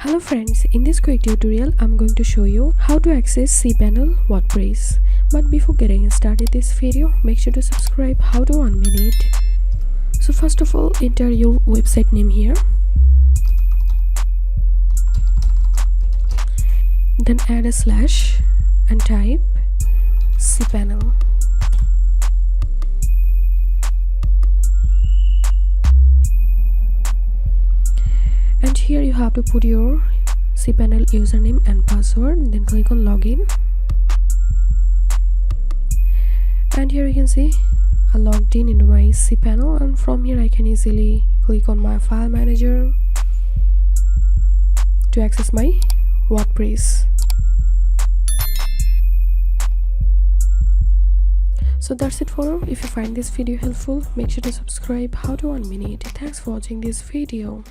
Hello friends, in this quick tutorial I'm going to show you how to access Cpanel WordPress. But before getting started this video, make sure to subscribe. How to 1 minute. So first of all, enter your website name here, then add a slash and type Cpanel. And here you have to put your Cpanel username and password, then click on login. And here you can see I logged in into my Cpanel, and from here I can easily click on my file manager to access my WordPress. So that's it for now. If you find this video helpful, make sure to subscribe. How to 1 minute. Thanks for watching this video.